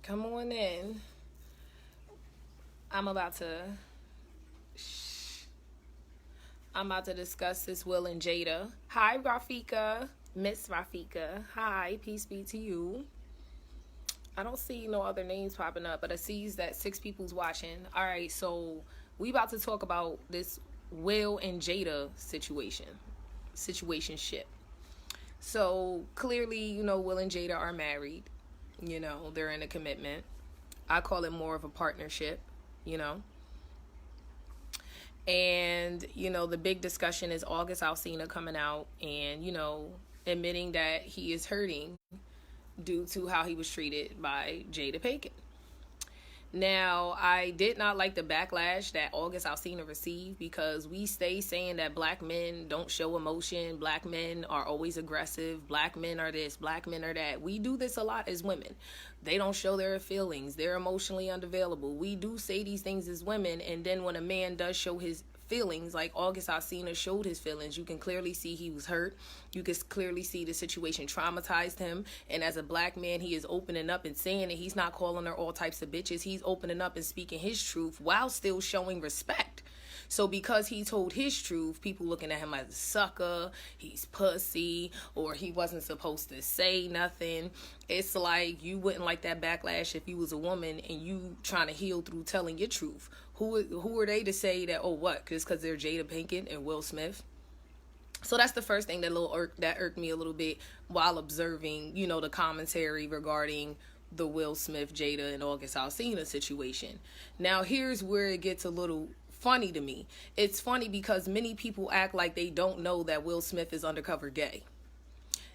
Come on in. I'm about to discuss this Will and Jada. Hi, Rafika. Miss Rafika. Hi, peace be to you. I don't see no other names popping up, but I see that 6 people's watching. All right, so we about to talk about this Will and Jada situationship. So clearly, Will and Jada are married. They're in a commitment. I call it more of a partnership, And, the big discussion is August Alsina coming out and, admitting that he is hurting due to how he was treated by Jada Pinkett. Now, I did not like the backlash that August Alsina received because we stay saying that black men don't show emotion, black men are always aggressive, black men are this, black men are that. We do this a lot as women. They don't show their feelings. They're emotionally unavailable. We do say these things as women, and then when a man does show his feelings, like August Alsina showed his feelings, you can clearly see he was hurt. You can clearly see the situation traumatized him, and as a black man, he is opening up and saying that he's not calling her all types of bitches. He's opening up and speaking his truth while still showing respect. So because he told his truth, people looking at him as a sucker, he's pussy, or he wasn't supposed to say nothing. It's like you wouldn't like that backlash if you was a woman and you trying to heal through telling your truth. Who are they to say that, oh, what? Just because they're Jada Pinkett and Will Smith? So that's the first thing that irked me a little bit while observing, the commentary regarding the Will Smith, Jada, and August Alsina situation. Now, here's where it gets a little funny to me. It's funny because many people act like they don't know that Will Smith is undercover gay.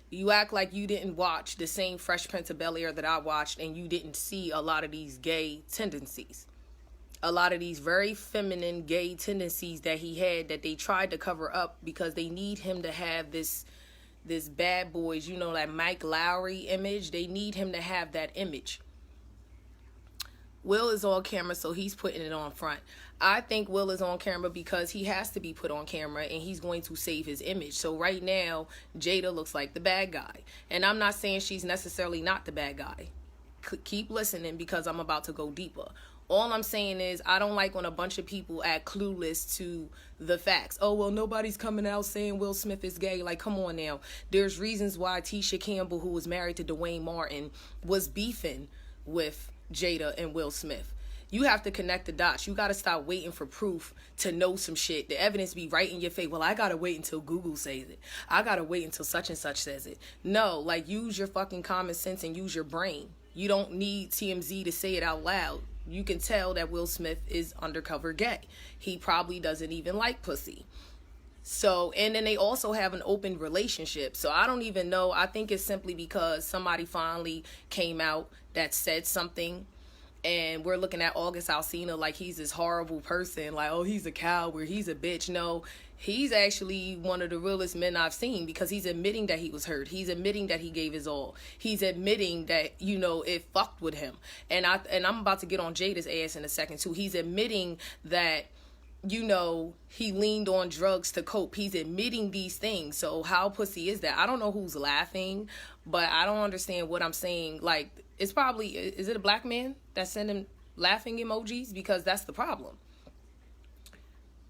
You act like you didn't watch the same Fresh Prince of Bel-Air that I watched and you didn't see a lot of these gay tendencies. A lot of these very feminine gay tendencies that he had that they tried to cover up because they need him to have this bad boys, that Mike Lowry image. They need him to have that image. Will is on camera, so he's putting it on front. I think Will is on camera because he has to be put on camera and he's going to save his image. So right now, Jada looks like the bad guy. And I'm not saying she's necessarily not the bad guy. Keep listening because I'm about to go deeper. All I'm saying is I don't like when a bunch of people act clueless to the facts. Oh, well, nobody's coming out saying Will Smith is gay. Like, come on now. There's reasons why Tisha Campbell, who was married to Dwayne Martin, was beefing with Jada and Will Smith. You have to connect the dots. You got to stop waiting for proof to know some shit. The evidence be right in your face. Well, I got to wait until Google says it. I got to wait until such and such says it. No, use your fucking common sense and use your brain. You don't need TMZ to say it out loud. You can tell that Will Smith is undercover gay. He probably doesn't even like pussy. So, and then they also have an open relationship. So I don't even know. I think it's simply because somebody finally came out that said something. And we're looking at August Alsina like he's this horrible person. Like, oh, he's a coward. He's a bitch. No, he's actually one of the realest men I've seen because he's admitting that he was hurt. He's admitting that he gave his all. He's admitting that, it fucked with him. And I'm about to get on Jada's ass in a second too. He's admitting that, he leaned on drugs to cope. He's admitting these things. So how pussy is that? I don't know who's laughing, but I don't understand what I'm saying. Like, is it a black man that's sending laughing emojis? Because that's the problem.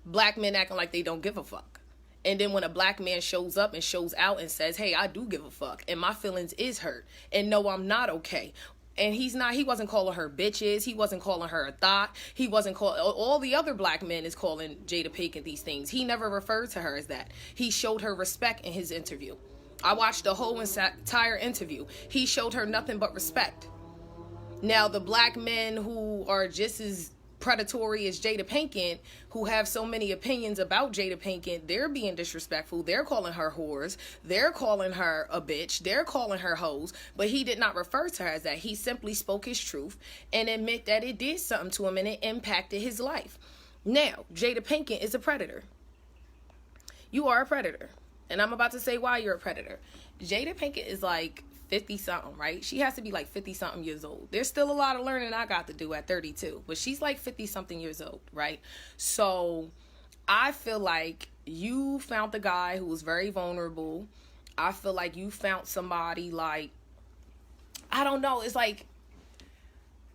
Black men acting like they don't give a fuck. And then when a black man shows up and shows out and says, hey, I do give a fuck and my feelings is hurt and no, I'm not okay. And he wasn't calling her bitches. He wasn't calling her a thought. He wasn't calling, all the other black men is calling Jada Pinkett these things. He never referred to her as that. He showed her respect in his interview. I watched the whole entire interview. He showed her nothing but respect. Now, the black men who are just as predatory as Jada Pinkett, who have so many opinions about Jada Pinkett, they're being disrespectful. They're calling her whores. They're calling her a bitch. They're calling her hoes. But he did not refer to her as that. He simply spoke his truth and admit that it did something to him and it impacted his life. Now, Jada Pinkett is a predator. You are a predator. And I'm about to say why you're a predator. Jada Pinkett is like 50-something, right? She has to be like 50-something years old. There's still a lot of learning I got to do at 32. But she's like 50-something years old, right? So I feel like you found the guy who was very vulnerable. I feel like you found somebody like, I don't know. It's like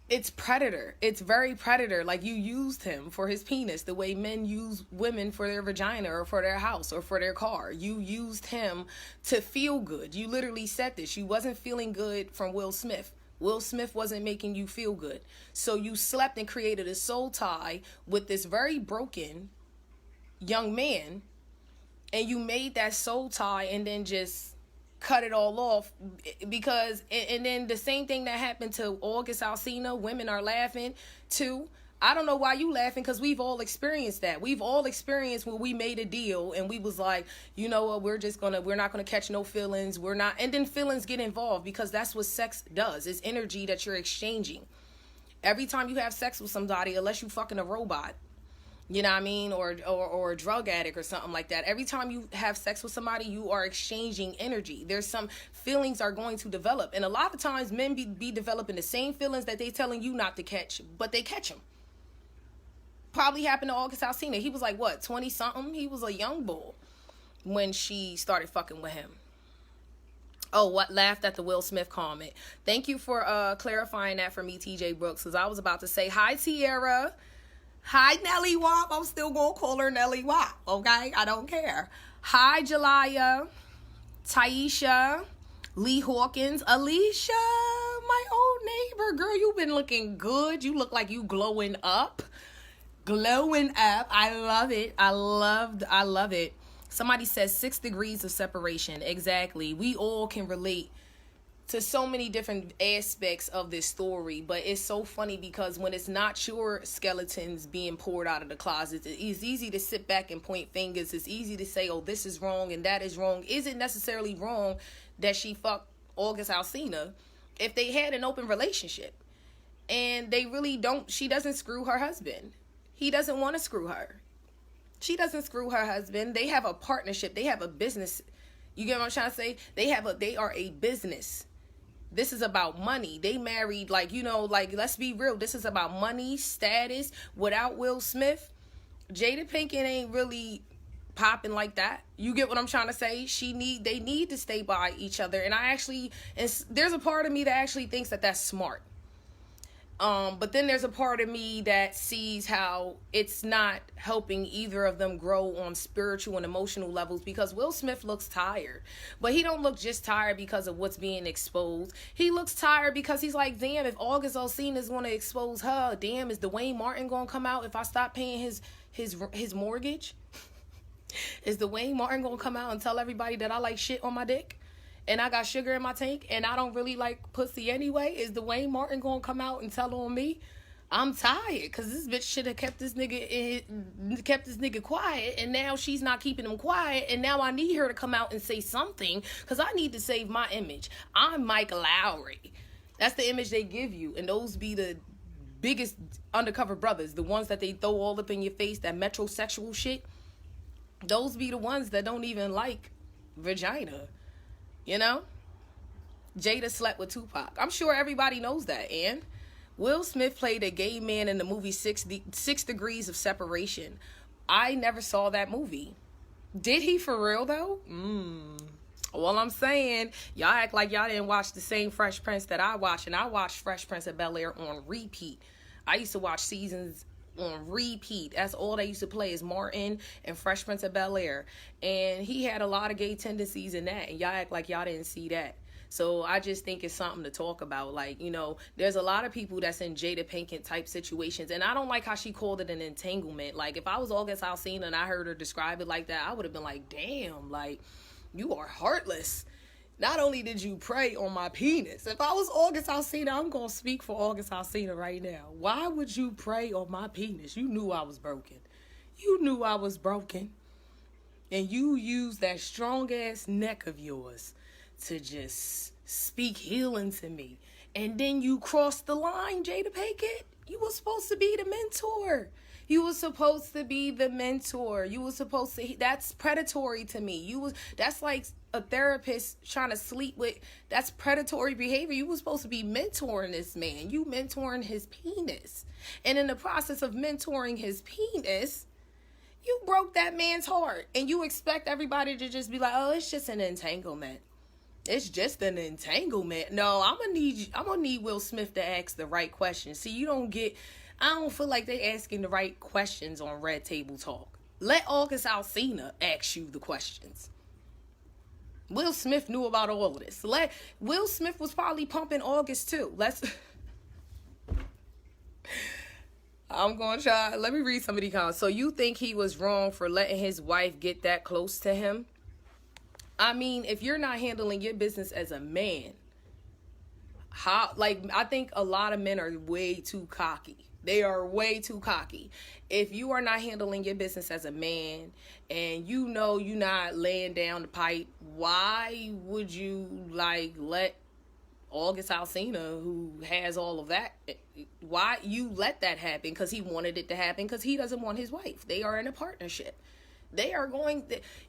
It's predator. It's very predator. Like, you used him for his penis the way men use women for their vagina or for their house or for their car. You used him to feel good. You literally said this. You wasn't feeling good from Will Smith. Will Smith wasn't making you feel good. So you slept and created a soul tie with this very broken young man, and you made that soul tie and then just cut it all off. Because and then the same thing that happened to August Alsina, women are laughing too. I don't know why you laughing, because we've all experienced that. We've all experienced when we made a deal and we was like, you know what, we're not gonna catch no feelings. We're not, and then feelings get involved, because that's what sex does. It's energy that you're exchanging. Every time you have sex with somebody, unless you fucking a robot, you know what I mean, or a drug addict or something like that. Every time you have sex with somebody, you are exchanging energy. There's some feelings are going to develop. And a lot of times men be developing the same feelings that they telling you not to catch, but they catch them. Probably happened to August Alsina. He was like, what, 20-something? He was a young bull when she started fucking with him. Oh, what? Laughed at the Will Smith comment. Thank you for clarifying that for me, TJ Brooks, because I was about to say, hi, Tierra. Hi, Nelly Wop. I'm still going to call her Nelly Wop, okay? I don't care. Hi, Jelaya, Taisha, Lee Hawkins, Alicia, my old neighbor. Girl, you been looking good. You look like you glowing up. Glowing up. I love it. I love it. Somebody says 6 degrees of separation. Exactly. We all can relate to so many different aspects of this story, but it's so funny because when it's not your skeletons being poured out of the closet, it's easy to sit back and point fingers. It's easy to say, oh, this is wrong and that is wrong. Is it necessarily wrong that she fucked August Alsina if they had an open relationship? And they really don't, she doesn't screw her husband. He doesn't want to screw her. She doesn't screw her husband. They have a partnership. They have a business. You get what I'm trying to say? They are a business. This is about money. They married, like, you know, like, let's be real. This is about money, status. Without Will Smith, Jada Pinkett ain't really popping like that. You get what I'm trying to say? They need to stay by each other. And there's a part of me that actually thinks that that's smart. But then there's a part of me that sees how it's not helping either of them grow on spiritual and emotional levels, because Will Smith looks tired, but he don't look just tired because of what's being exposed. He looks tired because he's like, damn, if August Alsina is going to expose her, damn, is Dwayne Martin going to come out if I stop paying his mortgage? Is Dwayne Martin going to come out and tell everybody that I like shit on my dick? And I got sugar in my tank, and I don't really like pussy anyway? Is Dwayne Martin gonna come out and tell on me? I'm tired, because this bitch should have kept this nigga quiet, and now she's not keeping him quiet, and now I need her to come out and say something, because I need to save my image. I'm Mike Lowry. That's the image they give you, and those be the biggest undercover brothers, the ones that they throw all up in your face, that metrosexual shit. Those be the ones that don't even like vagina. You know, Jada slept with Tupac. I'm sure everybody knows that. And Will Smith played a gay man in the movie 6 Degrees of Separation. I never saw that movie. Did he for real, though? Well, I'm saying, y'all act like y'all didn't watch the same Fresh Prince that I watched. And I watched Fresh Prince of Bel-Air on repeat. I used to watch seasons on repeat. That's all they used to play is Martin and Fresh Prince of Bel-Air. And he had a lot of gay tendencies in that. And y'all act like y'all didn't see that. So I just think it's something to talk about. Like, you know, there's a lot of people that's in Jada Pinkett type situations. And I don't like how she called it an entanglement. Like, if I was August Alsina and I heard her describe it like that, I would have been like, damn, like, you are heartless. Not only did you prey on my penis, if I was August Alsina, I'm going to speak for August Alsina right now. Why would you prey on my penis? You knew I was broken. You knew I was broken. And you used that strong-ass neck of yours to just speak healing to me. And then you crossed the line, Jada Pinkett. You were supposed to be the mentor. You were supposed to be the mentor. You were supposed to, that's predatory to me. That's like a therapist trying to sleep with, that's predatory behavior. You were supposed to be mentoring this man. You mentoring his penis. And in the process of mentoring his penis, you broke that man's heart. And you expect everybody to just be like, oh, it's just an entanglement. It's just an entanglement. No, I'm gonna need Will Smith to ask the right questions. See, I don't feel like they asking the right questions on Red Table Talk. Let August Alsina ask you the questions. Will Smith knew about all of this. Will Smith was probably pumping August too. I'm gonna try. Let me read some of these comments. So you think he was wrong for letting his wife get that close to him? I mean, if you're not handling your business as a man, I think a lot of men are way too cocky. They are way too cocky. If you are not handling your business as a man and you know you're not laying down the pipe, why would you let August Alsina, who has all of that, why you let that happen? Because he wanted it to happen, because he doesn't want his wife. They are in a partnership. They are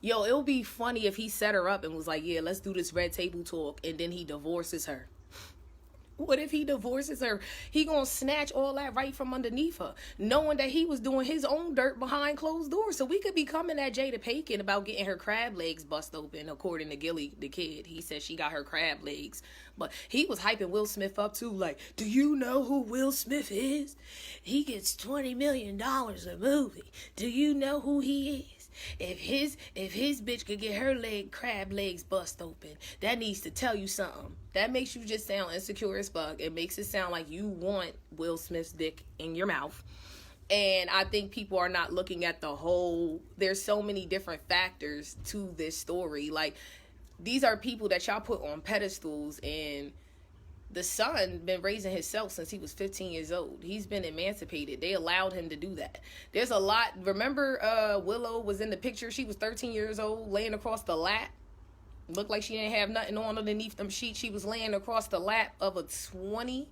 it'll be funny if he set her up and was like, yeah, let's do this Red Table Talk, and then he divorces her. What if he divorces her? He gonna snatch all that right from underneath her, knowing that he was doing his own dirt behind closed doors. So we could be coming at Jada Pinkett about getting her crab legs bust open, according to Gilly the kid. He said she got her crab legs. But he was hyping Will Smith up too, like, do you know who Will Smith is? He gets $20 million a movie. Do you know who he is? If his bitch could get her crab legs bust open, that needs to tell you something. That makes you just sound insecure as fuck. It makes it sound like you want Will Smith's dick in your mouth. And I think people are not looking at the whole. There's so many different factors to this story. Like, these are people that y'all put on pedestals, and the son been raising himself since he was 15 years old. He's been emancipated. They allowed him to do that. There's a lot. Remember, Willow was in the picture. She was 13 years old, laying across the lap. Looked like she didn't have nothing on underneath them sheets. She was laying across the lap of a 20.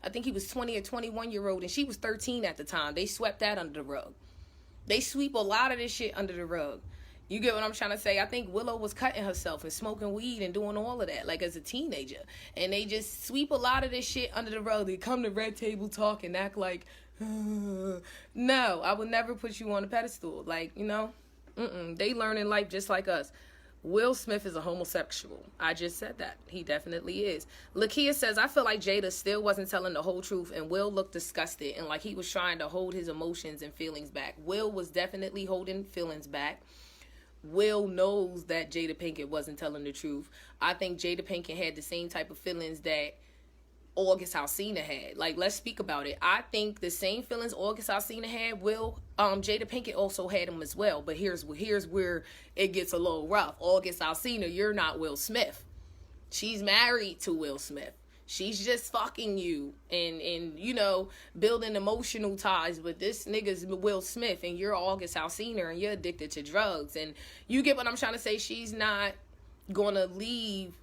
I think he was 20 or 21-year-old, and she was 13 at the time. They swept that under the rug. They sweep a lot of this shit under the rug. You get what I'm trying to say? I think Willow was cutting herself and smoking weed and doing all of that, like, as a teenager. And they just sweep a lot of this shit under the rug. They come to Red Table Talk and act like, no, I would never put you on a pedestal. Like, they learn in life just like us. Will Smith is a homosexual. I just said that. He definitely is. Lakia says, I feel like Jada still wasn't telling the whole truth, and Will looked disgusted and like he was trying to hold his emotions and feelings back. Will was definitely holding feelings back. Will knows that Jada Pinkett wasn't telling the truth. I think Jada Pinkett had the same type of feelings that August Alsina had. Like, let's speak about it. I think the same feelings August Alsina had, Jada Pinkett also had them as well. But here's where it gets a little rough. August Alsina, you're not Will Smith. She's married to Will Smith. She's just fucking you and building emotional ties. But this nigga's Will Smith, and you're August Alsina, and you're addicted to drugs. And you get what I'm trying to say? She's not going to leave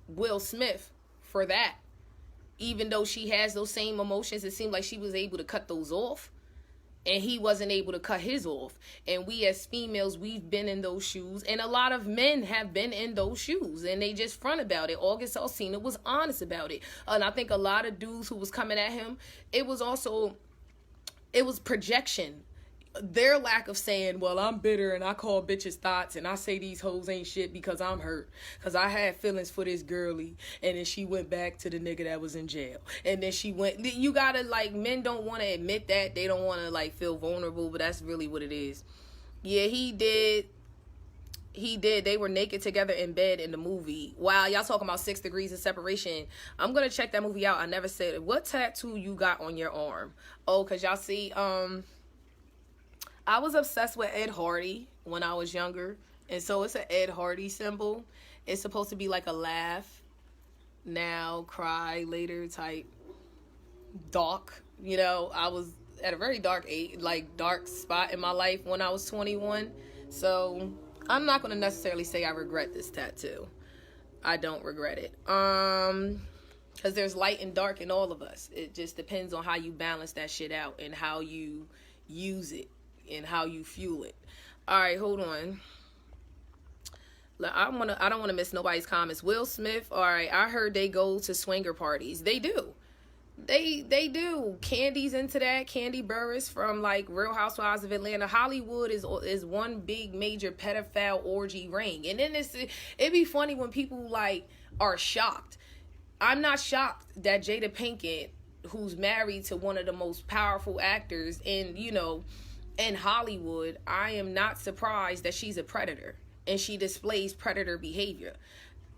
Will Smith for that. Even though she has those same emotions, it seemed like she was able to cut those off. And he wasn't able to cut his off. And we as females, we've been in those shoes. And a lot of men have been in those shoes. And they just front about it. August Alsina was honest about it. And I think a lot of dudes who was coming at him, it was projection. Their lack of saying, well, I'm bitter and I call bitches thoughts and I say these hoes ain't shit because I'm hurt. Because I had feelings for this girlie and then she went back to the nigga that was in jail. And then she went, you gotta, men don't want to admit that. They don't want to, feel vulnerable, but that's really what it is. Yeah, he did. They were naked together in bed in the movie. Wow, y'all talking about 6 degrees of separation. I'm going to check that movie out. I never said it. What tattoo you got on your arm? Oh, because y'all see, I was obsessed with Ed Hardy when I was younger. And so it's an Ed Hardy symbol. It's supposed to be like a laugh, now, cry, later type dark. I was at a very dark age, dark spot in my life when I was 21. So I'm not going to necessarily say I regret this tattoo. I don't regret it. Because there's light and dark in all of us. It just depends on how you balance that shit out and how you use it. And how you fuel it. All right, hold on. I don't want to miss nobody's comments. Will Smith, all right, I heard they go to swinger parties. They do. They do. Candy's into that. Candy Burris from like Real Housewives of Atlanta. Hollywood is one big major pedophile orgy ring. And then it'd be funny when people like are shocked. I'm not shocked that Jada Pinkett, who's married to one of the most powerful actors in, in Hollywood, I am not surprised that she's a predator and she displays predator behavior.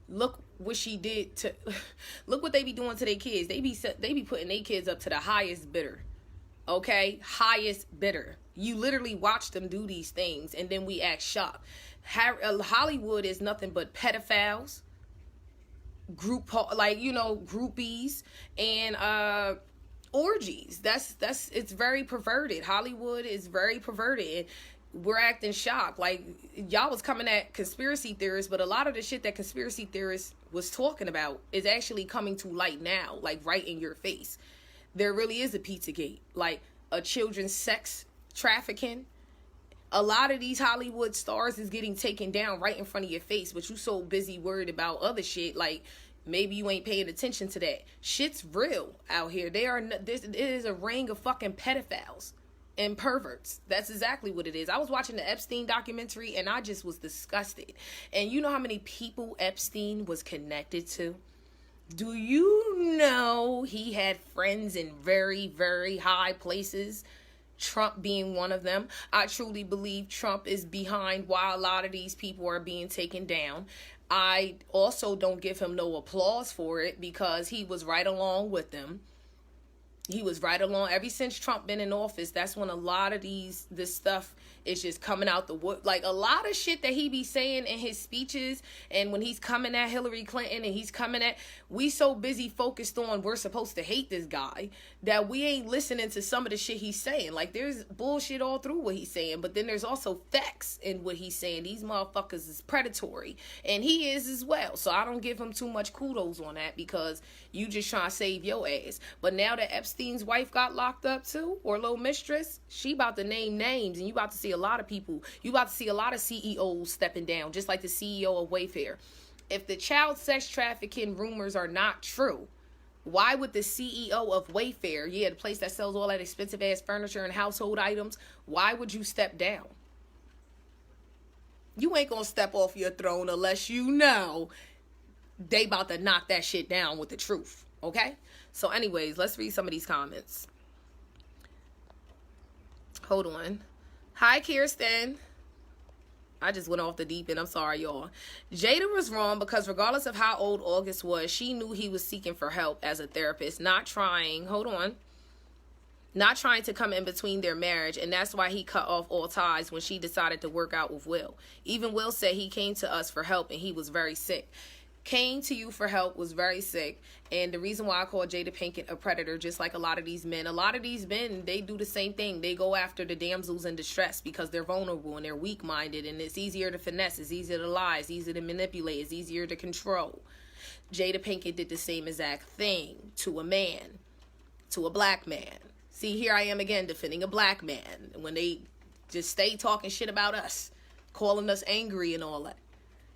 Look what she did to look what they be doing to their kids. They be putting their kids up to the highest bidder. Okay? Highest bidder. You literally watch them do these things and then we act shocked. Hollywood is nothing but pedophiles, groupies, and orgies. That's it's very perverted. Hollywood is very perverted. We're acting shocked. Like, y'all was coming at conspiracy theorists, but a lot of the shit that conspiracy theorists was talking about is actually coming to light now, like right in your face. There really is a Pizzagate, like a children's sex trafficking. A lot of these Hollywood stars is getting taken down right in front of your face, but you so busy worried about other shit, like maybe you ain't paying attention to that. Shit's real out here. It is a ring of fucking pedophiles and perverts. That's exactly what it is. I was watching the Epstein documentary and I just was disgusted. And you know how many people Epstein was connected to? Do you know he had friends in very, very high places? Trump being one of them. I truly believe Trump is behind why a lot of these people are being taken down. I also don't give him no applause for it because he was right along with them. He was right along. Ever since Trump been in office, that's when a lot of this stuff is just coming out the wood. Like a lot of shit that he be saying in his speeches and when he's coming at Hillary Clinton and he's coming at, we so busy focused on we're supposed to hate this guy that we ain't listening to some of the shit he's saying. Like there's bullshit all through what he's saying, but then there's also facts in what he's saying. These motherfuckers is predatory and he is as well. So I don't give him too much kudos on that because you just trying to save your ass. But now that Epstein's wife got locked up too, or little mistress, she about to name names and you about to see a lot of people. You about to see a lot of CEOs stepping down, just like the CEO of Wayfair. If the child sex trafficking rumors are not true, why would the CEO of Wayfair, the place that sells all that expensive ass furniture and household items, why would you step down? You ain't gonna step off your throne unless you know they about to knock that shit down with the truth. Okay? So anyways, let's read some of these comments. Hold on. Hi, Kirsten. I just went off the deep end. I'm sorry, y'all. Jada was wrong because regardless of how old August was, she knew he was seeking for help as a therapist, not trying to come in between their marriage, and that's why he cut off all ties when she decided to work out with Will. Even Will said he came to us for help and he was very sick. Came to you for help, was very sick, and the reason why I call Jada Pinkett a predator, just like a lot of these men, they do the same thing. They go after the damsels in distress because they're vulnerable and they're weak-minded, and it's easier to finesse, it's easier to lie, it's easier to manipulate, it's easier to control. Jada Pinkett did the same exact thing to a man, to a black man. See, here I am again defending a black man when they just stay talking shit about us, calling us angry and all that,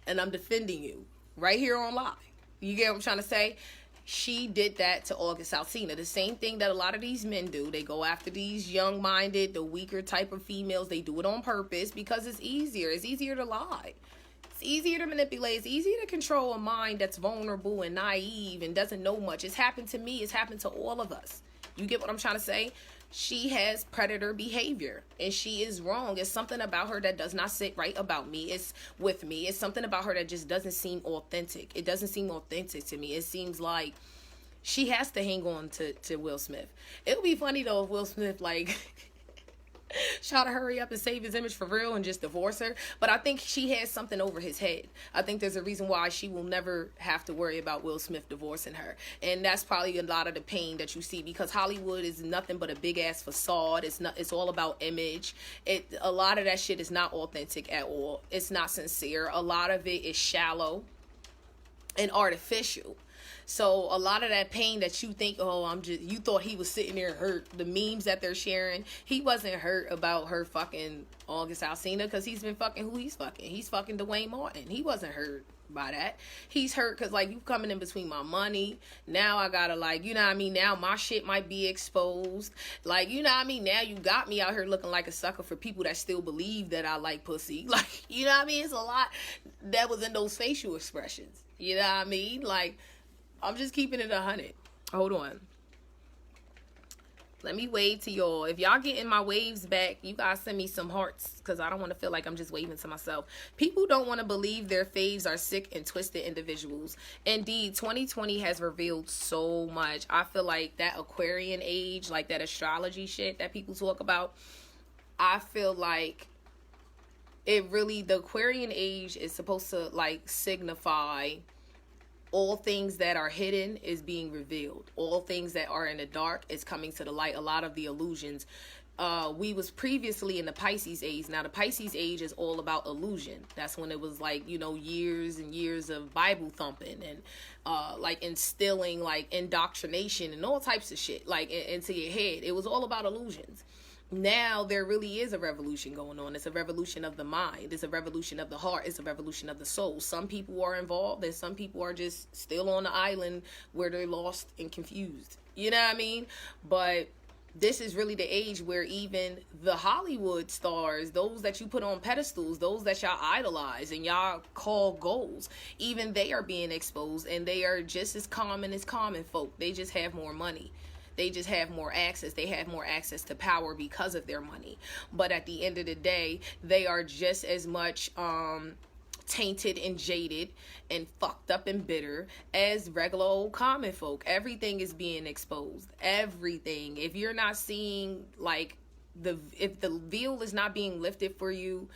and I'm defending you right here on live. You get what I'm trying to say? She did that to August Alsina. The same thing that a lot of these men do. They go after these young-minded, the weaker type of females. They do it on purpose because it's easier. It's easier to lie. It's easier to manipulate. It's easier to control a mind that's vulnerable and naive and doesn't know much. It's happened to me. It's happened to all of us. You get what I'm trying to say? She has predator behavior and she is wrong. It's something about her that does not sit right about me. It's with me. It's something about her that just doesn't seem authentic. It doesn't seem authentic to me. It seems like she has to hang on to Will Smith. It would be funny though if Will Smith try to hurry up and save his image for real and just divorce her. But I think she has something over his head. I think there's a reason why she will never have to worry about Will Smith divorcing her. And that's probably a lot of the pain that you see because Hollywood is nothing but a big ass facade. It's all about image. A lot of that shit is not authentic at all. It's not sincere. A lot of it is shallow and artificial. So a lot of that pain that you think, you thought he was sitting there hurt, the memes that they're sharing, he wasn't hurt about her fucking August Alsina because he's been fucking who he's fucking. He's fucking Dwayne Martin. He wasn't hurt by that. He's hurt because, like, you coming in between my money. Now I gotta, like, you know what I mean? Now my shit might be exposed. Like, you know what I mean? Now you got me out here looking like a sucker for people that still believe that I like pussy. Like, you know what I mean? It's a lot that was in those facial expressions. You know what I mean? Like, I'm just keeping it 100. Hold on. Let me wave to y'all. If y'all getting my waves back, you guys send me some hearts, because I don't want to feel like I'm just waving to myself. People don't want to believe their faves are sick and twisted individuals. Indeed, 2020 has revealed so much. I feel like that Aquarian age, like that astrology shit that people talk about, I feel like it really, the Aquarian age is supposed to, like, signify all things that are hidden is being revealed. All things that are in the dark is coming to the light. A lot of the illusions. We was previously in the Pisces age. Now, the Pisces age is all about illusion. That's when it was, like, you know, years and years of Bible thumping and, like, instilling, like, indoctrination and all types of shit, like, into your head. It was all about illusions. Now there really is a revolution going on. It's a revolution of the mind. It's a revolution of the heart. It's a revolution of the soul. Some people are involved and some people are just still on the island where they're lost and confused. You know what I mean? But this is really the age where even the Hollywood stars, those that you put on pedestals, those that y'all idolize and y'all call goals, even they are being exposed, and they are just as common as common folk. They just have more money. They just have more access. They have more access to power because of their money. But at the end of the day, they are just as much tainted and jaded and fucked up and bitter as regular old common folk. Everything is being exposed. Everything. If you're not seeing, like, if the veil is not being lifted for you,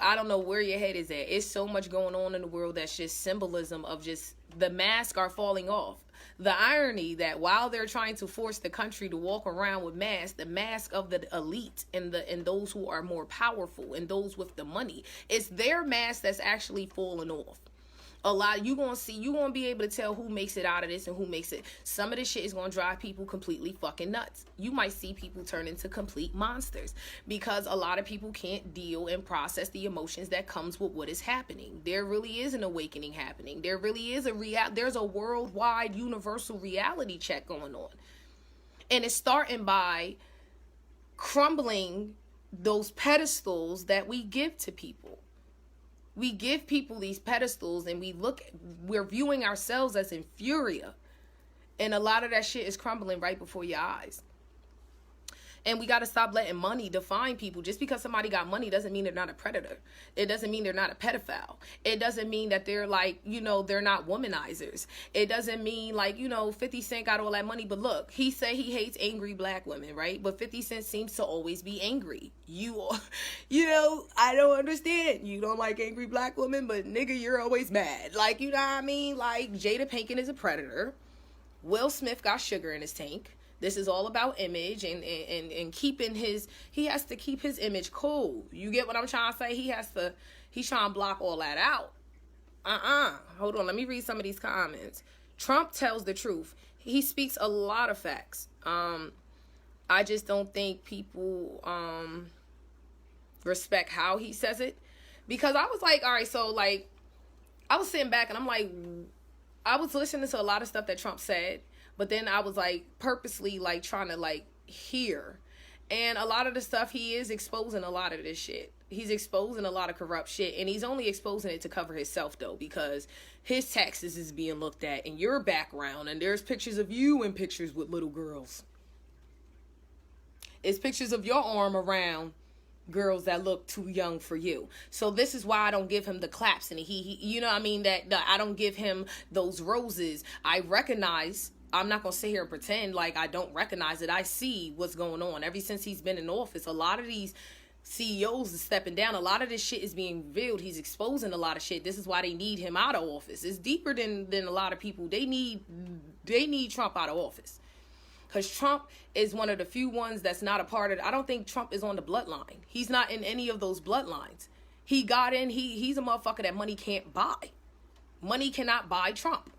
I don't know where your head is at. It's so much going on in the world that's just symbolism of just the masks are falling off. The irony that while they're trying to force the country to walk around with masks, the mask of the elite and those who are more powerful and those with the money, it's their mask that's actually falling off. A lot, you gonna be able to tell who makes it out of this and who makes it. Some of this shit is gonna drive people completely fucking nuts. You might see people turn into complete monsters because a lot of people can't deal and process the emotions that comes with what is happening. There really is an awakening happening. There really is there's a worldwide universal reality check going on. And it's starting by crumbling those pedestals that we give to people. We give people these pedestals and we're viewing ourselves as inferior. And a lot of that shit is crumbling right before your eyes. And we got to stop letting money define people. Just because somebody got money doesn't mean they're not a predator. It doesn't mean they're not a pedophile. It doesn't mean that they're, like, you know, they're not womanizers. It doesn't mean, like, you know, 50 Cent got all that money. But look, he said he hates angry black women, right? But 50 Cent seems to always be angry. You know, I don't understand. You don't like angry black women, but nigga, you're always mad. Like, you know what I mean? Like, Jada Pinkett is a predator. Will Smith got sugar in his tank. This is all about image and keeping he has to keep his image cool. You get what I'm trying to say? He's trying to block all that out. Hold on, let me read some of these comments. Trump tells the truth. He speaks a lot of facts. I just don't think people respect how he says it. Because I was like, all right, so, like, I was sitting back and I'm like, I was listening to a lot of stuff that Trump said. But then I was, like, purposely, like, trying to, like, hear. And a lot of the stuff, he is exposing a lot of this shit. He's exposing a lot of corrupt shit. And he's only exposing it to cover himself, though. Because his taxes is being looked at in your background. And there's pictures of you and pictures with little girls. It's pictures of your arm around girls that look too young for you. So this is why I don't give him the claps. And he you know what I mean? That I don't give him those roses. I recognize... I'm not going to sit here and pretend like I don't recognize it. I see what's going on. Ever since he's been in office, a lot of these CEOs is stepping down. A lot of this shit is being revealed. He's exposing a lot of shit. This is why they need him out of office. It's deeper than a lot of people. They need Trump out of office. Because Trump is one of the few ones that's not a part of I don't think Trump is on the bloodline. He's not in any of those bloodlines. He got in. He's a motherfucker that money can't buy. Money cannot buy Trump.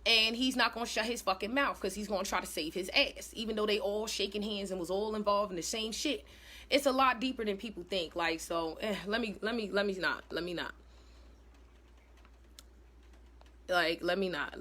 And he's not going to shut his fucking mouth because he's going to try to save his ass. Even though they all shaking hands and was all involved in the same shit. It's a lot deeper than people think. Like, so, let me not. Like, let me not,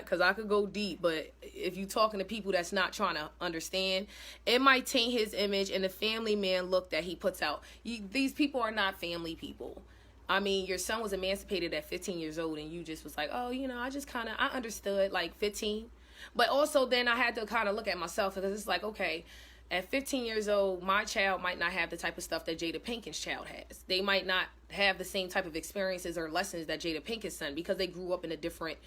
because I could go deep, but if you talking to people that's not trying to understand, it might taint his image and the family man look that he puts out. These people are not family people. I mean, your son was emancipated at 15 years old, and you just was like, oh, I understood, like, 15. But also then I had to kind of look at myself, because it's like, okay, at 15 years old, my child might not have the type of stuff that Jada Pinkett's child has. They might not have the same type of experiences or lessons that Jada Pinkett's son, because they grew up in a different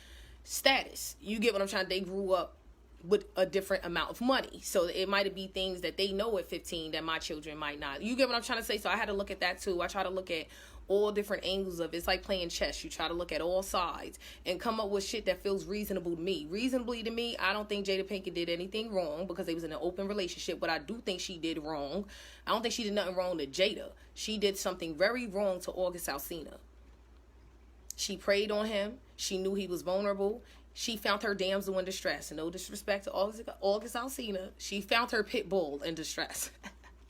status. You get what I'm trying? They grew up with a different amount of money. So it might be things that they know at 15 that my children might not. You get what I'm trying to say? So I had to look at that too. I try to look at all different angles of it. It's like playing chess. You try to look at all sides and come up with shit that feels reasonable to me. Reasonably to me, I don't think Jada Pinkett did anything wrong, because they was in an open relationship. But I do think she did wrong. I don't think she did nothing wrong to Jada. She did something very wrong to August Alsina. She preyed on him. She knew he was vulnerable. She found her damsel in distress. And no disrespect to August Alsina, she found her pit bull in distress.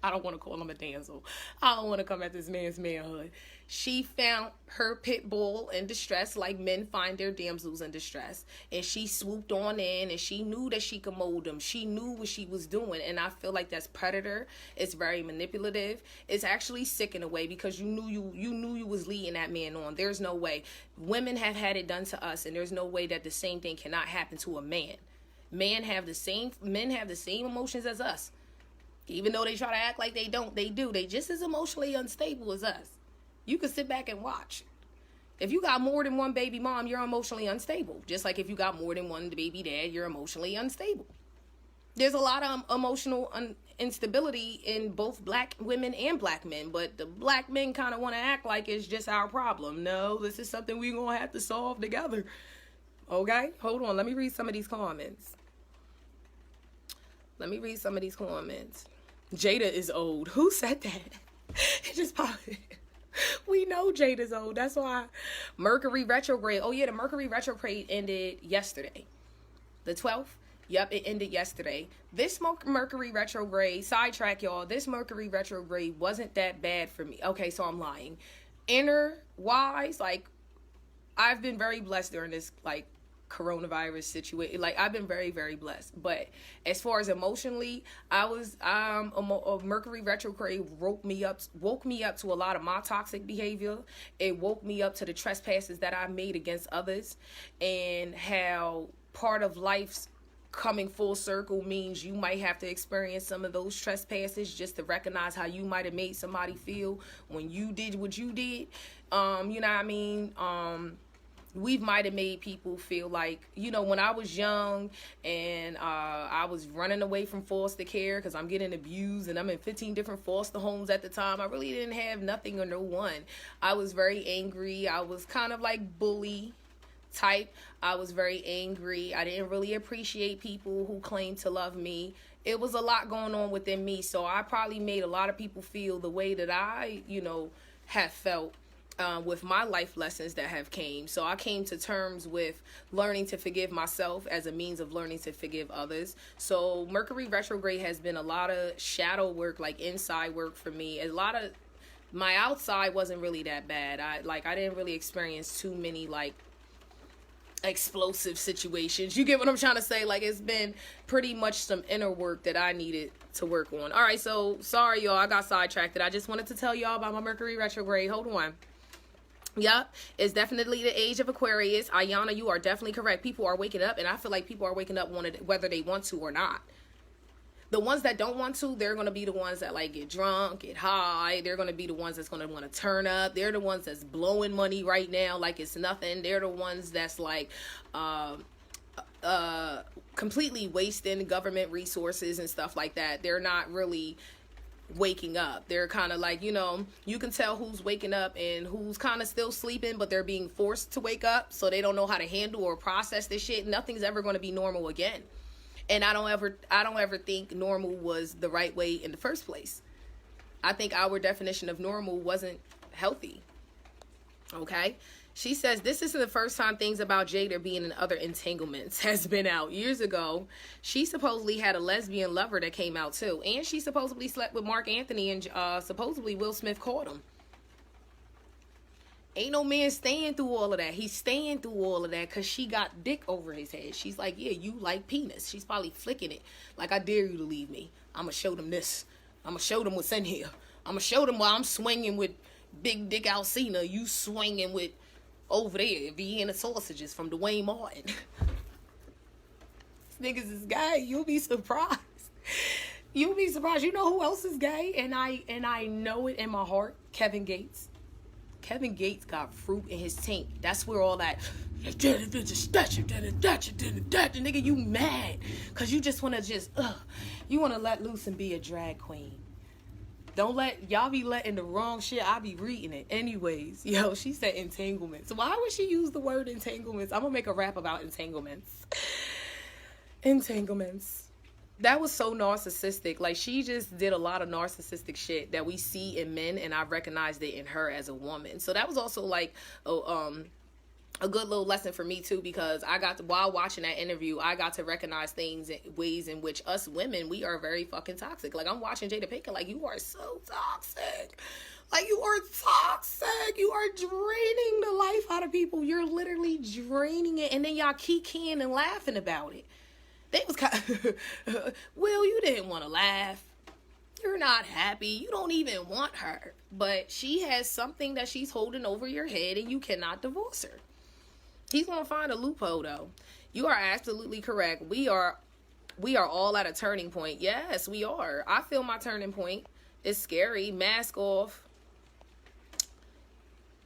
I don't want to call him a damsel. I don't want to come at this man's manhood. She found her pit bull in distress, like men find their damsels in distress. And she swooped on in, and she knew that she could mold them. She knew what she was doing. And I feel like that's predator. It's very manipulative. It's actually sick in a way, because you knew you was leading that man on. There's no way. Women have had it done to us, and there's no way that the same thing cannot happen to a man. Men have the same emotions as us. Even though they try to act like they don't, they do. They just as emotionally unstable as us. You can sit back and watch. If you got more than one baby mom, you're emotionally unstable. Just like if you got more than one baby dad, you're emotionally unstable. There's a lot of emotional instability in both black women and black men, but the black men kind of want to act like it's just our problem. No, this is something we're going to have to solve together. Okay? Hold on. Let me read some of these comments. Jada is old. Who said that? It just popped. We know Jada's old. That's why. Mercury retrograde. Oh, yeah, the Mercury retrograde ended yesterday. The 12th? Yep, it ended yesterday. This Mercury retrograde, sidetrack, y'all. This Mercury retrograde wasn't that bad for me. Okay, so I'm lying. Inner-wise, like, I've been very blessed during this, like, coronavirus situation. Like, I've been very, very blessed. But as far as emotionally, a Mercury retrograde woke me up to a lot of my toxic behavior. It woke me up to the trespasses that I made against others, and how part of life's coming full circle means you might have to experience some of those trespasses just to recognize how you might have made somebody feel when you did what you did. You know what I mean? We might have made people feel like, when I was young and I was running away from foster care because I'm getting abused, and I'm in 15 different foster homes at the time. I really didn't have nothing or no one. I was very angry. I was kind of like bully type. I was very angry. I didn't really appreciate people who claimed to love me. It was a lot going on within me. So I probably made a lot of people feel the way that I, have felt. With my life lessons that have came. So I came to terms with learning to forgive myself as a means of learning to forgive others. So Mercury retrograde has been a lot of shadow work, like inside work for me. A lot of my outside wasn't really that bad. I didn't really experience too many like explosive situations. You get what I'm trying to say? Like, it's been pretty much some inner work that I needed to work on. All right, so sorry y'all, I got sidetracked. I just wanted to tell y'all about my Mercury retrograde. Hold on. Yep, it's definitely the age of Aquarius. Ayana, you are definitely correct. People are waking up, and I feel like people are waking up whether they want to or not. The ones that don't want to, they're going to be the ones that like get drunk, get high. They're going to be the ones that's going to want to turn up. They're the ones that's blowing money right now like it's nothing. They're the ones that's like completely wasting government resources and stuff like that. They're not really waking up. They're kind of like, you can tell who's waking up and who's kind of still sleeping, but they're being forced to wake up, so they don't know how to handle or process this shit. Nothing's ever going to be normal again. And I don't ever think normal was the right way in the first place. I think our definition of normal wasn't healthy. Okay? She says, this isn't the first time things about Jada being in other entanglements has been out. Years ago, she supposedly had a lesbian lover that came out too. And she supposedly slept with Mark Anthony, and supposedly Will Smith caught him. Ain't no man staying through all of that. He's staying through all of that because she got dick over his head. She's like, yeah, you like penis. She's probably flicking it. Like, I dare you to leave me. I'm going to show them this. I'm going to show them what's in here. I'm going to show them while I'm swinging with Big Dick Alcina. You swinging with, over there, Vienna sausages from Dwayne Martin. This niggas is gay. You'll be surprised. You'll be surprised. You know who else is gay? And I know it in my heart. Kevin Gates. Kevin Gates got fruit in his tank. That's where all that nigga, you mad because you just want to you want to let loose and be a drag queen. Don't let y'all be letting the wrong shit. I be reading it anyways. Yo, she said entanglements. Why would she use the word entanglements? I'm gonna make a rap about entanglements. Entanglements. That was so narcissistic. Like, she just did a lot of narcissistic shit that we see in men, and I recognized it in her as a woman. So that was also like a good little lesson for me too, because I got to, while watching that interview, I got to recognize things, ways in which us women, we are very fucking toxic. Like, I'm watching Jada Pinkett, like, you are so toxic. Like, you are toxic. You are draining the life out of people. You're literally draining it, and then y'all kikiing and laughing about it. They was kind of, Will, you didn't want to laugh. You're not happy. You don't even want her. But she has something that she's holding over your head, and you cannot divorce her. He's going to find a loophole, though. You are absolutely correct. We are all at a turning point. Yes, we are. I feel my turning point. It's scary. Mask off.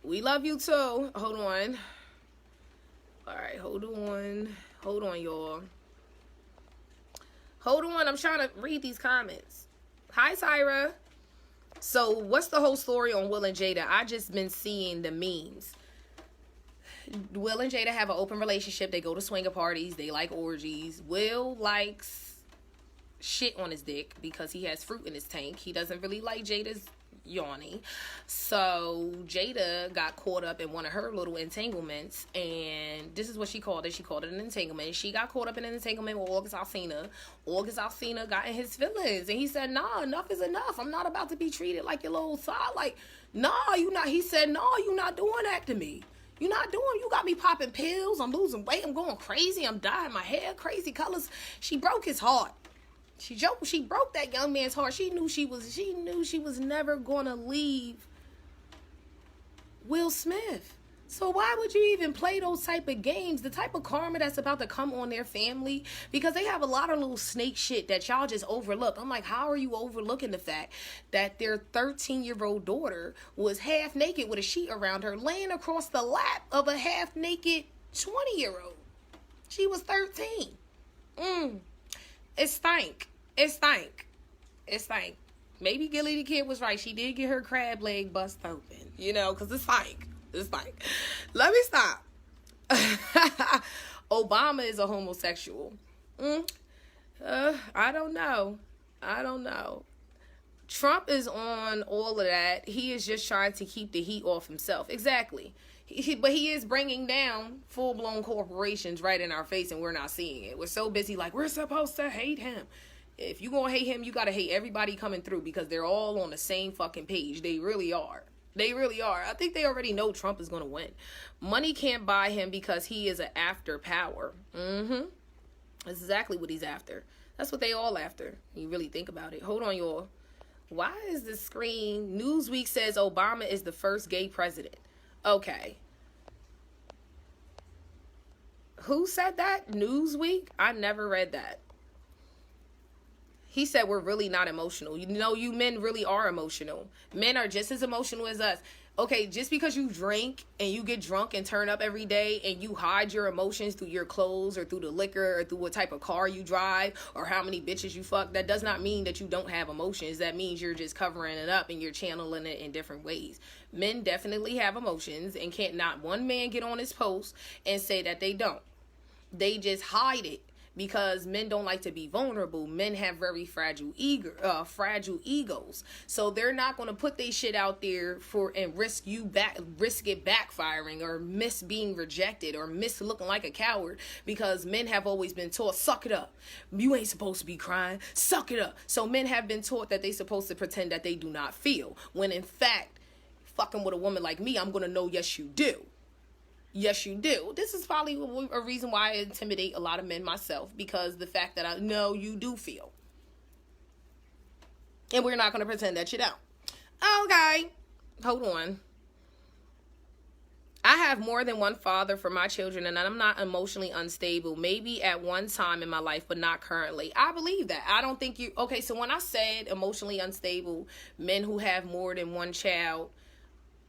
We love you, too. Hold on. All right, hold on. Hold on, y'all. Hold on, I'm trying to read these comments. Hi, Tyra. So, what's the whole story on Will and Jada? I just been seeing the memes. Will and Jada have an open relationship. They go to swinger parties. They like orgies. Will likes shit on his dick because he has fruit in his tank. He doesn't really like Jada's yawny. So Jada got caught up in one of her little entanglements, and this is what she called it. She called it an entanglement. She got caught up in an entanglement with August Alsina. August Alsina got in his feelings, and he said, nah, enough is enough. I'm not about to be treated like your little side. Like, nah, you not. He said, no, you not doing that to me. You not doing. You got me popping pills. I'm losing weight. I'm going crazy. I'm dyeing my hair crazy colors. She broke his heart. She broke that young man's heart. She knew she was never gonna leave Will Smith. So why would you even play those type of games? The type of karma that's about to come on their family, because they have a lot of little snake shit that y'all just overlook. I'm like, how are you overlooking the fact that their 13-year-old daughter was half naked with a sheet around her, laying across the lap of a half naked 20-year-old? She was 13. It stank. It stank. It stank. Maybe Gilly the Kid was right. She did get her crab leg bust open, because it stank. It stank. Let me stop. Obama is a homosexual. I don't know. Trump is on all of that. He is just trying to keep the heat off himself. Exactly. But he is bringing down full-blown corporations right in our face, and we're not seeing it. We're so busy like, we're supposed to hate him. If you gonna hate him, you gotta hate everybody coming through, because they're all on the same fucking page. They really are. They really are. I think they already know Trump is gonna win. Money can't buy him because he is an after power. That's exactly what he's after. That's what they all after. You really think about it. Hold on, y'all. Why is the screen? Newsweek says Obama is the first gay president. Okay. Who said that? Newsweek? I never read that. He said we're really not emotional. You men really are emotional. Men are just as emotional as us. Okay, just because you drink and you get drunk and turn up every day and you hide your emotions through your clothes or through the liquor or through what type of car you drive or how many bitches you fuck, that does not mean that you don't have emotions. That means you're just covering it up and you're channeling it in different ways. Men definitely have emotions, and can't not one man get on his post and say that they don't. They just hide it. Because men don't like to be vulnerable. Men have very fragile egos. So they're not going to put their shit out there and risk it backfiring or miss being rejected or miss looking like a coward, because men have always been taught, suck it up. You ain't supposed to be crying. Suck it up. So men have been taught that they're supposed to pretend that they do not feel, when in fact, fucking with a woman like me, I'm going to know, yes, you do. Yes, you do. This is probably a reason why I intimidate a lot of men myself, because the fact that I know you do feel. And we're not going to pretend that you don't. Okay. Hold on. I have more than one father for my children, and I'm not emotionally unstable. Maybe at one time in my life, but not currently. I believe that. I don't think you... Okay, so when I said emotionally unstable, men who have more than one child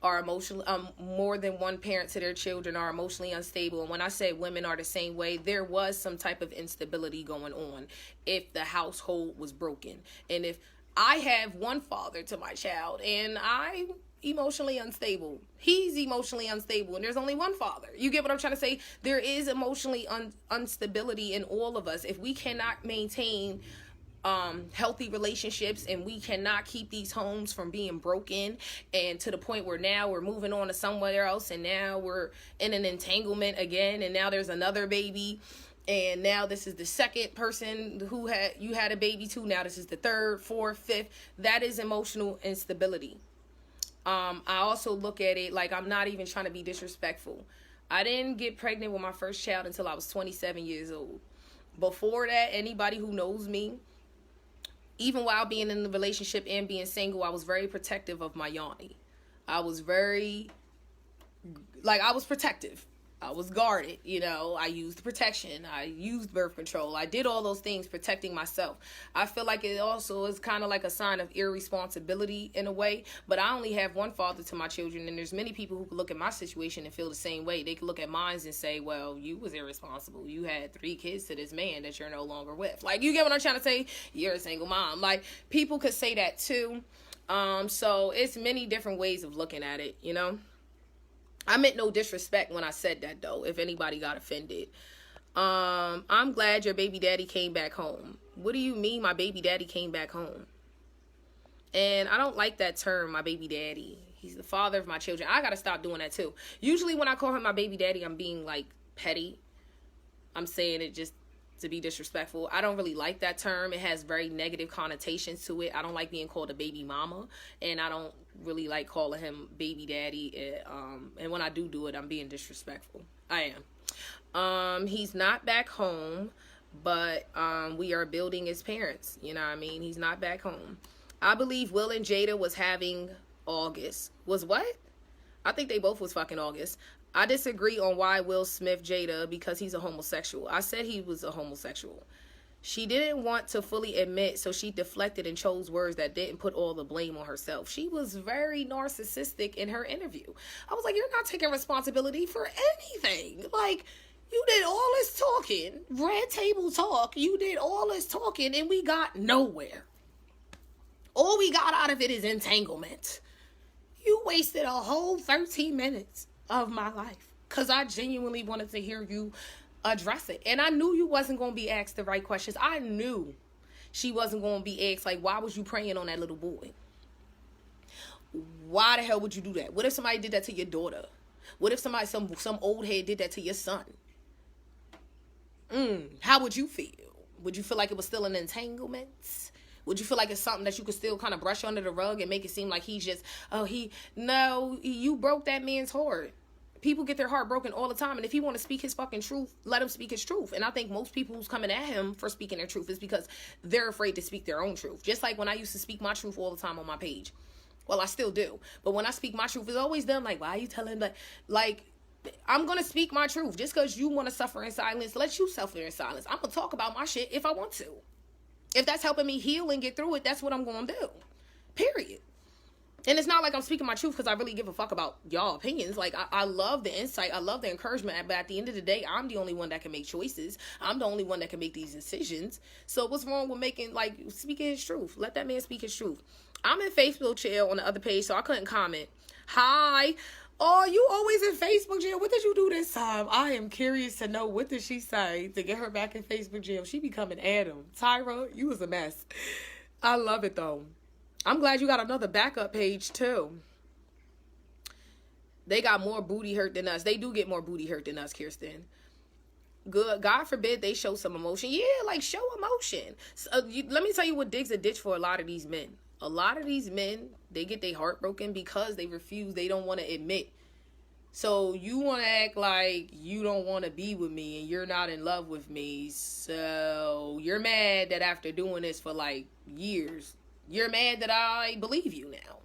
are emotionally... more than one parent to their children are emotionally unstable. And when I say women are the same way, there was some type of instability going on if the household was broken. And if I have one father to my child, and I'm emotionally unstable, he's emotionally unstable, and there's only one father. You get what I'm trying to say? There is emotionally instability in all of us. If we cannot maintain healthy relationships, and we cannot keep these homes from being broken, and to the point where now we're moving on to somewhere else, and now we're in an entanglement again, and now there's another baby, and now this is the second person who you had a baby to, now this is the third, fourth, fifth. That is emotional instability. I also look at it like, I'm not even trying to be disrespectful. I didn't get pregnant with my first child until I was 27 years old. Before that, anybody who knows me, even while being in the relationship and being single, I was very protective of my yoni. I was protective. I was guarded, I used protection. I used birth control. I did all those things protecting myself. I feel like it also is kind of like a sign of irresponsibility in a way, but I only have one father to my children, and there's many people who could look at my situation and feel the same way. They could look at mine and say, well, you was irresponsible. You had 3 kids to this man that you're no longer with. Like, you get what I'm trying to say? You're a single mom. Like, people could say that too. So it's many different ways of looking at it, I meant no disrespect when I said that, though, if anybody got offended. I'm glad your baby daddy came back home. What do you mean my baby daddy came back home? And I don't like that term, my baby daddy. He's the father of my children. I got to stop doing that, too. Usually when I call him my baby daddy, I'm being, like, petty. I'm saying it just to be disrespectful. I don't really like that term. It has very negative connotations to it. I don't like being called a baby mama, and I don't really like calling him baby daddy. And when I do it, I'm being disrespectful. I am. He's not back home, but we are building his parents. You know what I mean? He's not back home. I believe Will and Jada was having August. Was what? I think they both was fucking August. I disagree on why Will Smith Jada, because he's a homosexual. I said he was a homosexual. She didn't want to fully admit, so she deflected and chose words that didn't put all the blame on herself. She was very narcissistic in her interview. I was like, you're not taking responsibility for anything. Like, you did all this talking, red table talk. You did all this talking, and we got nowhere. All we got out of it is entanglement. You wasted a whole 13 minutes of my life because I genuinely wanted to hear you address it. And I knew you wasn't going to be asked the right questions. I knew she wasn't going to be asked, like, why was you preying on that little boy? Why the hell would you do that? What if somebody did that to your daughter? What if somebody, some old head did that to your son? How would you feel? Would you feel like it was still an entanglement? Would you feel like it's something that you could still kind of brush under the rug and make it seem like he's just, no, you broke that man's heart. People get their heart broken all the time. And if he want to speak his fucking truth, let him speak his truth. And I think most people who's coming at him for speaking their truth is because they're afraid to speak their own truth. Just like when I used to speak my truth all the time on my page. Well, I still do. But when I speak my truth, it's always done like, why are you telling that? Like, I'm going to speak my truth. Just because you want to suffer in silence, let you suffer in silence. I'm going to talk about my shit if I want to. If that's helping me heal and get through it, that's what I'm going to do. Period. And it's not like I'm speaking my truth because I really give a fuck about y'all opinions. Like, I love the insight. I love the encouragement. But at the end of the day, I'm the only one that can make choices. I'm the only one that can make these decisions. So what's wrong with speaking his truth? Let that man speak his truth. I'm in Facebook jail on the other page, so I couldn't comment. Hi. Oh, you always in Facebook jail. What did you do this time? I am curious to know, what did she say to get her back in Facebook jail? She becoming Adam. Tyra, you was a mess. I love it, though. I'm glad you got another backup page, too. They got more booty hurt than us. They do get more booty hurt than us, Kirsten. Good. God forbid they show some emotion. Yeah, like, show emotion. So, let me tell you what digs a ditch for a lot of these men. A lot of these men, they get their heart broken because they refuse. They don't want to admit. So you want to act like you don't want to be with me and you're not in love with me. So you're mad that after doing this for like years, you're mad that I believe you now.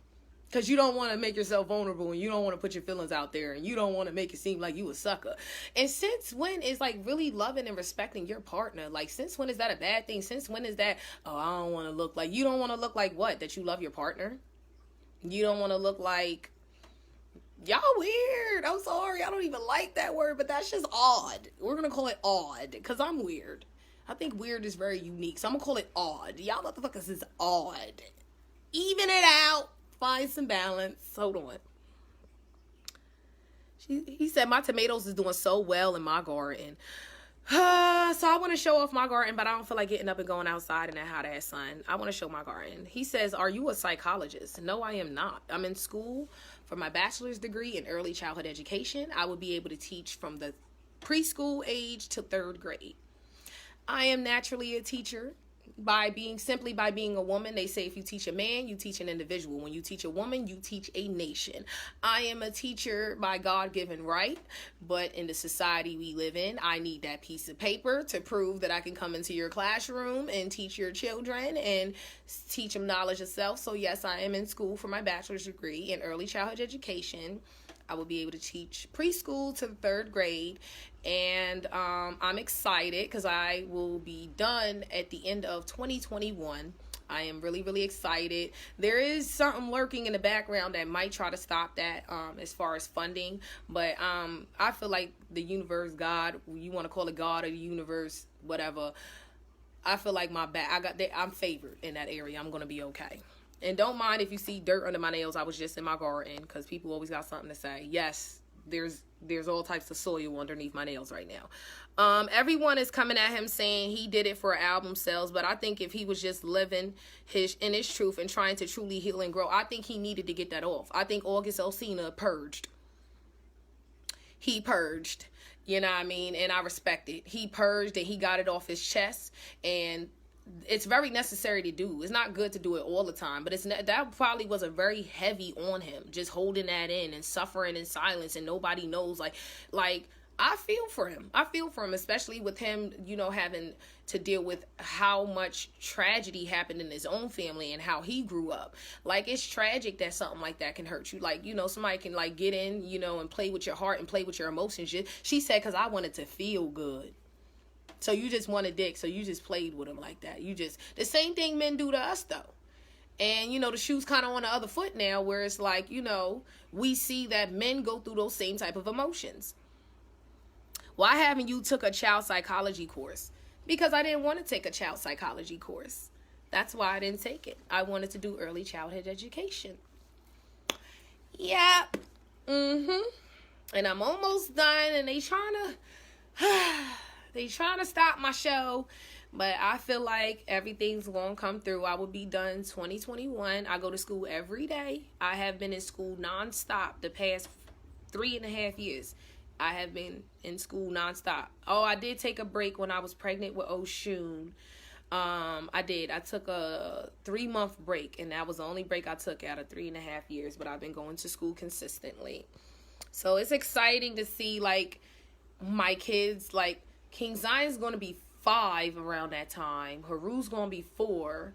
Because you don't want to make yourself vulnerable and you don't want to put your feelings out there and you don't want to make it seem like you a sucker. And since when is like really loving and respecting your partner? Like, since when is that a bad thing? Since when is that, oh, I don't want to look like, you don't want to look like what? That you love your partner? You don't want to look like, y'all weird. I'm sorry. I don't even like that word, but that's just odd. We're going to call it odd because I'm weird. I think weird is very unique. So I'm going to call it odd. Y'all motherfuckers is odd. Even it out. Find some balance. Hold on. He said, my tomatoes is doing so well in my garden. So I want to show off my garden, but I don't feel like getting up and going outside in that hot ass sun. I want to show my garden. He says, are you a psychologist? No, I am not. I'm in school for my bachelor's degree in early childhood education. I will be able to teach from the preschool age to 3rd grade. I am naturally a teacher. By being a woman. They say if you teach a man, you teach an individual. When you teach a woman, you teach a nation. I am a teacher by God-given right, but in the society we live in, I need that piece of paper to prove that I can come into your classroom and teach your children and teach them knowledge of self. So yes, I am in school for my bachelor's degree in early childhood education. I will be able to teach preschool to the 3rd grade. And I'm excited because I will be done at the end of 2021. I am really, really excited. There is something lurking in the background that might try to stop that as far as funding. But I feel like the universe, God, you want to call it God or the universe, whatever. I feel like I'm favored in that area. I'm going to be okay. And don't mind if you see dirt under my nails. I was just in my garden because people always got something to say. Yes, there's all types of soil underneath my nails right now. Everyone is coming at him saying he did it for album sales, but I think if he was just living in his truth and trying to truly heal and grow, I think he needed to get that off. I think August Alsina purged. He purged. You know what I mean? And I respect it. He purged and he got it off his chest, and it's very necessary to do. It's not good to do it all the time, but that probably was a very heavy on him, just holding that in and suffering in silence, and nobody knows. Like I feel for him. I feel for him, especially with him, having to deal with how much tragedy happened in his own family and how he grew up. Like, it's tragic that something like that can hurt you. Like, somebody can like get in, and play with your heart and play with your emotions. She said, because I wanted to feel good. So you just wanted dick, so you just played with him like that. The same thing men do to us, though. And, the shoe's kind of on the other foot now, where it's like, we see that men go through those same type of emotions. Why haven't you took a child psychology course? Because I didn't want to take a child psychology course. That's why I didn't take it. I wanted to do early childhood education. Yeah. And I'm almost done, and they trying to stop my show, but I feel like everything's going to come through. I will be done 2021. I go to school every day. I have been in school nonstop the past 3.5 years. I have been in school nonstop. Oh, I did take a break when I was pregnant with Oshun. I did. I took a 3-month break, and that was the only break I took out of 3.5 years, but I've been going to school consistently. So it's exciting to see, like, my kids, like, King Zion's going to be 5 around that time. Haru's going to be 4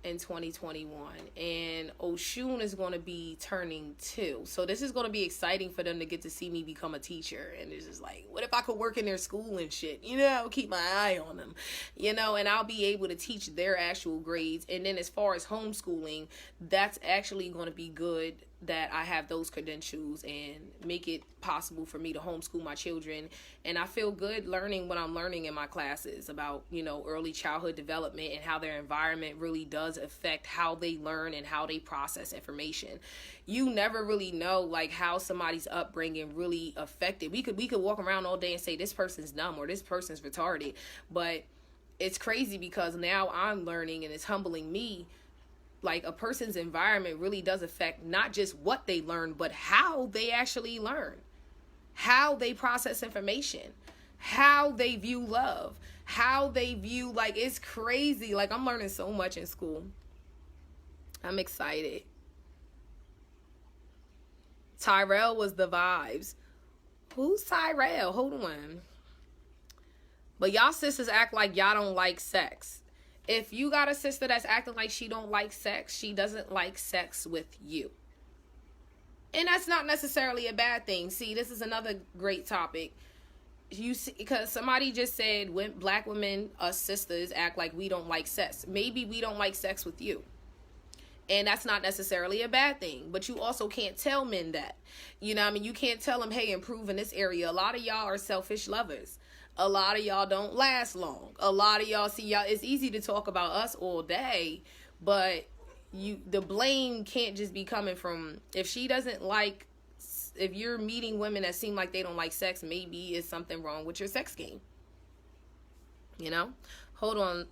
in 2021. And Oshun is going to be turning 2. So this is going to be exciting for them to get to see me become a teacher. And it's just like, what if I could work in their school and shit? Keep my eye on them. And I'll be able to teach their actual grades. And then as far as homeschooling, that's actually going to be good that I have those credentials and make it possible for me to homeschool my children. And I feel good learning what I'm learning in my classes about, early childhood development and how their environment really does affect how they learn and how they process information. You never really know, like, how somebody's upbringing really affected. We could walk around all day and say this person's dumb or this person's retarded, but it's crazy because now I'm learning, and it's humbling me. Like, a person's environment really does affect not just what they learn, but how they actually learn, how they process information, how they view love, how they view, like, it's crazy. Like, I'm learning so much in school. I'm excited. Tyrell was the vibes. Who's Tyrell? Hold on. But y'all sisters act like y'all don't like sex. If you got a sister that's acting like she don't like sex, she doesn't like sex with you. And that's not necessarily a bad thing. See, this is another great topic. You see, because somebody just said when black women, us sisters, act like we don't like sex. Maybe we don't like sex with you. And that's not necessarily a bad thing. But you also can't tell men that. You know what I mean? You can't tell them, hey, improve in this area. A lot of y'all are selfish lovers. A lot of y'all don't last long. A lot of y'all, see, y'all, it's easy to talk about us all day, but the blame can't just be coming from, if she doesn't like, if you're meeting women that seem like they don't like sex, maybe it's something wrong with your sex game. You know? Hold on,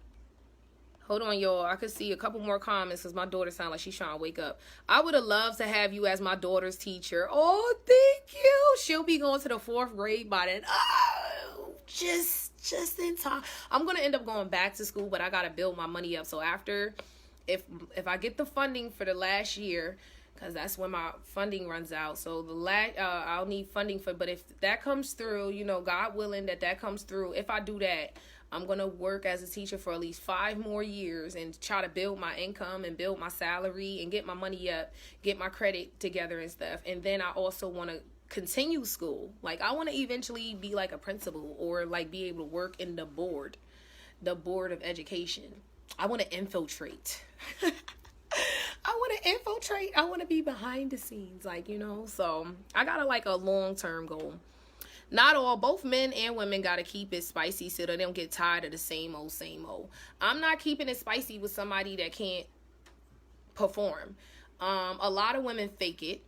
y'all. I could see a couple more comments because my daughter sounds like she's trying to wake up. I would have loved to have you as my daughter's teacher. Oh, thank you. She'll be going to the 4th grade by then. Oh, just in time. I'm going to end up going back to school, but I got to build my money up. So after, if I get the funding for the last year, because that's when my funding runs out. So I'll need funding for, but if that comes through, you know, God willing that comes through, if I do that, I'm going to work as a teacher for at least 5 more years and try to build my income and build my salary and get my money up, get my credit together and stuff. And then I also want to continue school. Like, I want to eventually be like a principal or like be able to work in the board of education. I want to infiltrate. I want to be behind the scenes, like, you know. So I got a long-term goal. Both men and women got to keep it spicy so they don't get tired of the same old. I'm not keeping it spicy with somebody that can't perform. A lot of women fake it.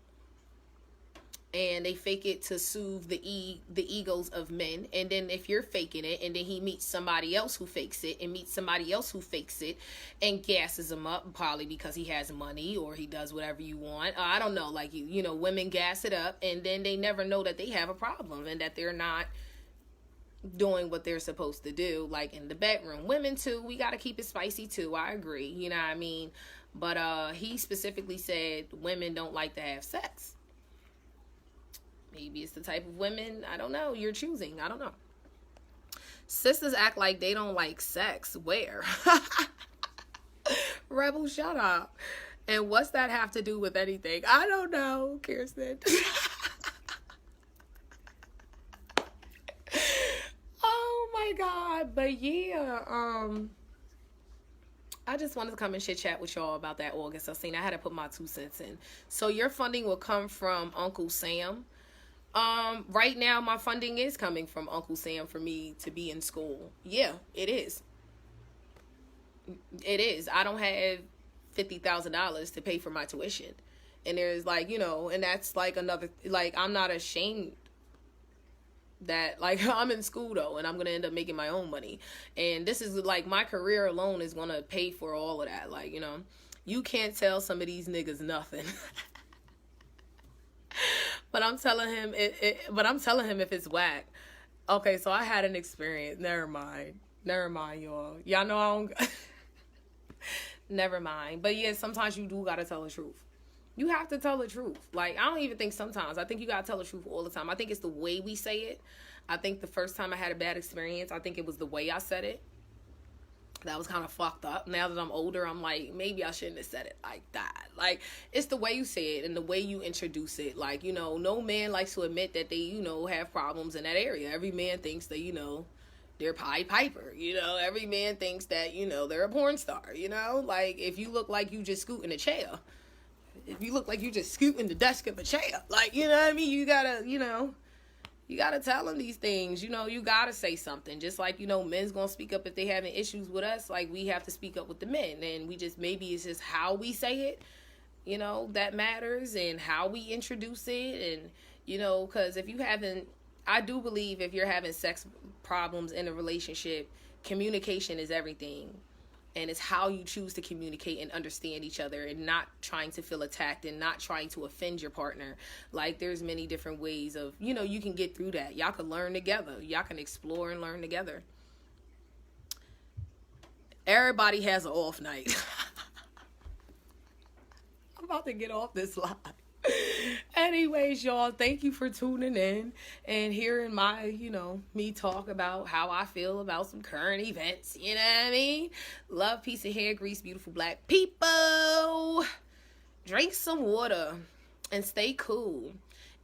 And they fake it to soothe the egos of men. And then if you're faking it, and then he meets somebody else who fakes it, and meets somebody else who fakes it, and gasses him up, probably because he has money or he does whatever you want. I don't know, like, you know, women gas it up, and then they never know that they have a problem and that they're not doing what they're supposed to do, like in the bedroom. Women too, we got to keep it spicy too. I agree, you know what I mean? But he specifically said women don't like to have sex. Maybe it's the type of women, I don't know, you're choosing. I don't know. Sisters act like they don't like sex. Where? Rebel, shut up. And what's that have to do with anything? I don't know, Kirsten. Oh my God. But yeah, I just wanted to come and chit chat with y'all about that August scene. I had to put my 2 cents in. So your funding will come from Uncle Sam. Right now my funding is coming from Uncle Sam for me to be in school. Yeah, it is. It is. I don't have $50,000 to pay for my tuition. And there's like, you know, and that's like another, like, I'm not ashamed that, like, I'm in school though, and I'm going to end up making my own money. And this is like, my career alone is going to pay for all of that. Like, you know, you can't tell some of these niggas nothing. But I'm telling him if it's whack. Okay, so I had an experience. Never mind, y'all. Y'all know I don't. Never mind. But yeah, sometimes you do gotta tell the truth. You have to tell the truth. Like, I don't even think sometimes. I think you gotta tell the truth all the time. I think it's the way we say it. I think the first time I had a bad experience, I think it was the way I said it. That was kind of fucked up. Now that I'm older, I'm like, maybe I shouldn't have said it like that. Like, it's the way you say it and the way you introduce it. Like, you know, no man likes to admit that they, you know, have problems in that area. Every man thinks that, you know, they're Pied Piper. You know, every man thinks that, you know, they're a porn star. You know, like, if you look like you just scooting a chair, if you look like you just scooting the desk of a chair, like, you know what I mean? You gotta, you know, you gotta tell them these things. You know, you gotta say something. Just like, you know, men's gonna speak up if they having issues with us. Like, we have to speak up with the men. And we just, maybe it's just how we say it, you know, that matters, and how we introduce it. And, you know, because if you haven't, I do believe if you're having sex problems in a relationship, communication is everything. And it's how you choose to communicate and understand each other, and not trying to feel attacked and not trying to offend your partner. Like, there's many different ways of, you know, you can get through that. Y'all can learn together. Y'all can explore and learn together. Everybody has an off night. I'm about to get off this live. Anyways, y'all, thank you for tuning in and hearing my, me talk about how I feel about some current events. You know what I mean? Love, peace, and hair grease, beautiful black people. Drink some water and stay cool.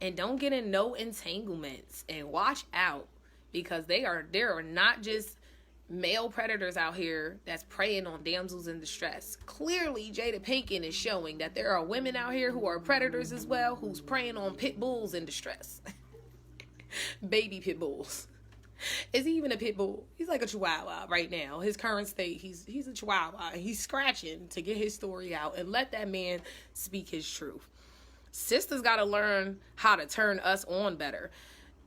And don't get in no entanglements. And watch out, because there are not just male predators out here that's preying on damsels in distress. Clearly, Jada Pinkett is showing that there are women out here who are predators as well, who's preying on pit bulls in distress. Baby pit bulls. Is he even a pit bull? He's like a chihuahua right now. His current state, he's a chihuahua. He's scratching to get his story out and let that man speak his truth. Sisters gotta learn how to turn us on better.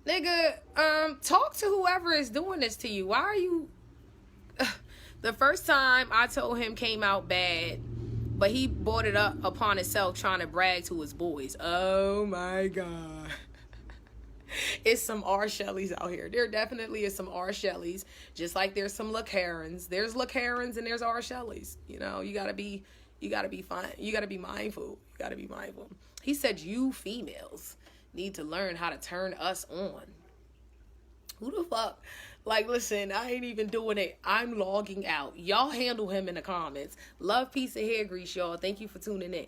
Nigga, talk to whoever is doing this to you. Why are you... The first time I told him came out bad, but he brought it up upon himself trying to brag to his boys. Oh my God. It's some R. Shelleys out here. There definitely is some R. Shelleys, just like there's some LaKarens. There's LaKarens and there's R. Shelleys. You gotta be fine. You gotta be mindful. He said you females need to learn how to turn us on. Who the fuck? Like, listen, I ain't even doing it. I'm logging out. Y'all handle him in the comments. Love, peace, and hair grease, y'all. Thank you for tuning in.